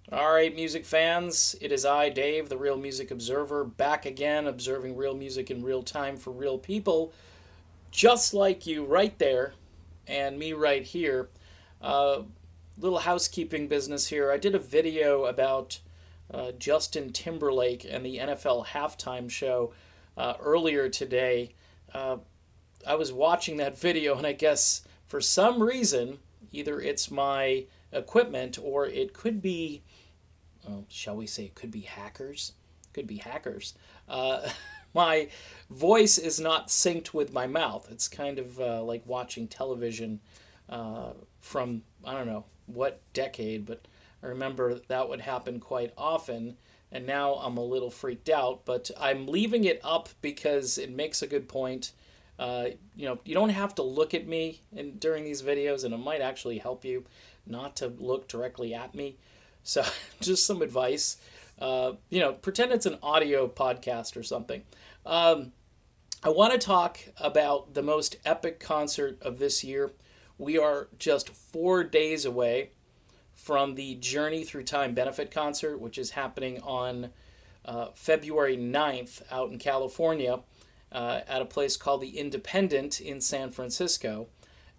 All right, music fans, it is I, Dave, the Real Music Observer, back again, observing real music in real time for real people, just like you right there, and me right here. Uh, Little housekeeping business here. I did a video about Justin Timberlake and the NFL halftime show earlier today. Uh, I was watching that video, and I guess for some reason, either it's my equipment or it could be shall we say, it could be hackers. Could be hackers. Uh, my voice is not synced with my mouth. It's kind of like watching television from, I don't know what decade, but I remember that would happen quite often. And now I'm a little freaked out, but I'm leaving it up because it makes a good point. You don't have to look at me during these videos, and it might actually help you not to look directly at me. So, just some advice. Pretend it's an audio podcast or something. I want to talk about the most epic concert of this year. We are just 4 days away from the Journey Through Time benefit concert, which is happening on February 9th out in California at a place called the Independent in San Francisco.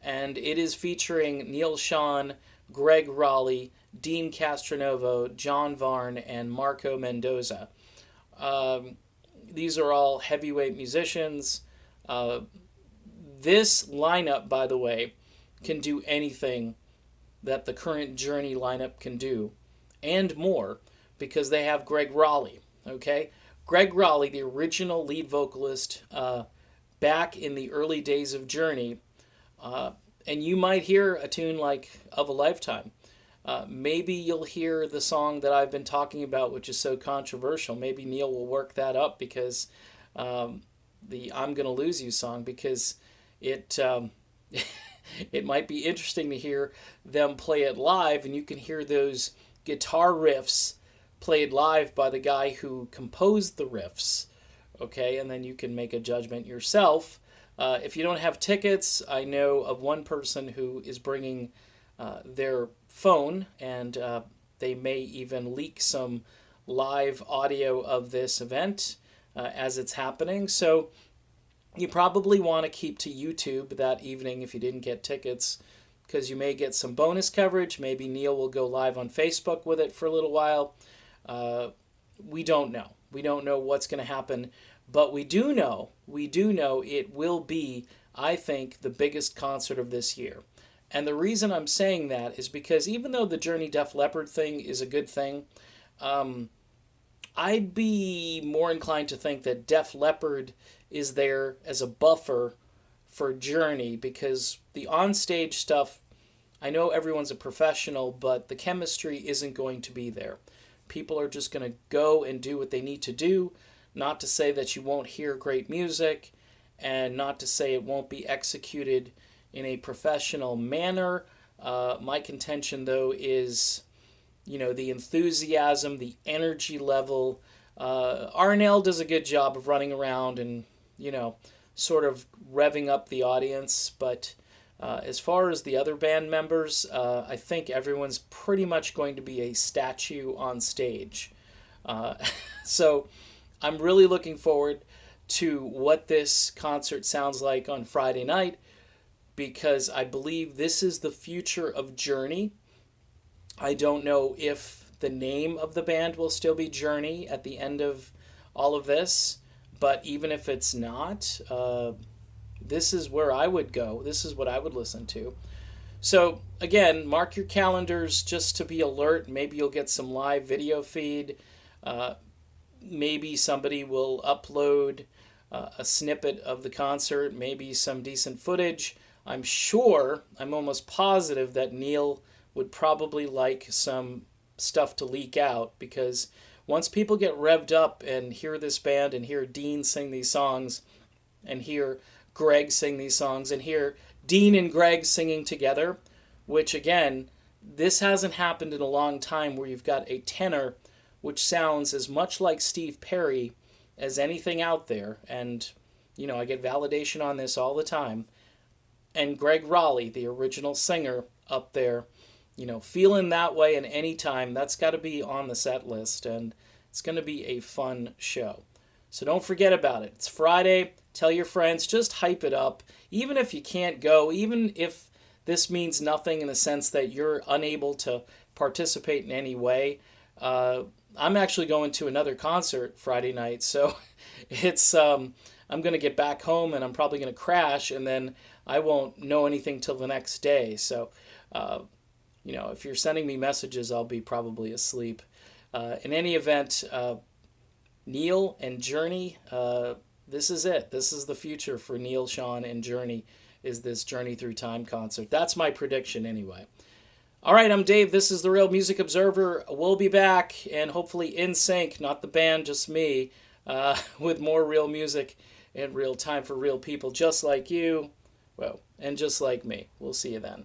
And it is featuring Neil Schon, Greg Raleigh, Dean Castronovo, John Varn, and Marco Mendoza. Um, these are all heavyweight musicians. Uh, this lineup, by the way, can do anything that the current Journey lineup can do, and more, because they have Greg Raleigh. Okay, Greg Raleigh, the original lead vocalist, back in the early days of Journey, and you might hear a tune like "Of a Lifetime." Maybe you'll hear the song that I've been talking about, which is so controversial. Maybe Neil will work that up because the "I'm Gonna Lose You" song, because it it might be interesting to hear them play it live, and you can hear those guitar riffs played live by the guy who composed the riffs. Okay, and then you can make a judgment yourself. If you don't have tickets, I know of one person who is bringing their phone, and they may even leak some live audio of this event as it's happening. So you probably want to keep to YouTube that evening if you didn't get tickets, because you may get some bonus coverage. Maybe Neil will go live on Facebook with it for a little while. We don't know. We don't know what's going to happen, but we do know it will be, I think, the biggest concert of this year. And the reason I'm saying that is because even though the Journey Def Leppard thing is a good thing, um, I'd be more inclined to think that Def Leppard is there as a buffer for Journey, because the onstage stuff, I know everyone's a professional, but the chemistry isn't going to be there. People are just going to go and do what they need to do. Not to say that you won't hear great music, and not to say it won't be executed in a professional manner. My contention, though, is the enthusiasm, the energy level. Arnell does a good job of running around and sort of revving up the audience, but as far as the other band members, I think everyone's pretty much going to be a statue on stage. Uh, so I'm really looking forward to what this concert sounds like on Friday night, because I believe this is the future of Journey. I don't know if the name of the band will still be Journey at the end of all of this, but even if it's not, this is where I would go. This is what I would listen to. So, again, mark your calendars just to be alert. Maybe you'll get some live video feed. Uh, Maybe somebody will upload a snippet of the concert, maybe some decent footage. I'm almost positive that Neil would probably like some stuff to leak out, because once people get revved up and hear this band and hear Dean sing these songs and hear Greg sing these songs and hear Dean and Greg singing together, which again, this hasn't happened in a long time, where you've got a tenor which sounds as much like Steve Perry as anything out there. And, I get validation on this all the time. And Greg Raleigh, the original singer, up there, feeling that way in any time, that's got to be on the set list, and it's going to be a fun show. So don't forget about it. It's Friday. Tell your friends. Just hype it up. Even if you can't go, even if this means nothing in the sense that you're unable to participate in any way, I'm actually going to another concert Friday night. So it's I'm going to get back home and I'm probably going to crash, and then I won't know anything till the next day. So, if you're sending me messages, I'll be probably asleep. In any event, Neil and Journey, this is it. This is the future for Neil, Sean, and Journey, is this Journey Through Time concert. That's my prediction anyway. All right, I'm Dave. This is The Real Music Observer. We'll be back, and hopefully in sync, not the band, just me, with more real music in real time for real people just like you, well, and just like me. We'll see you then.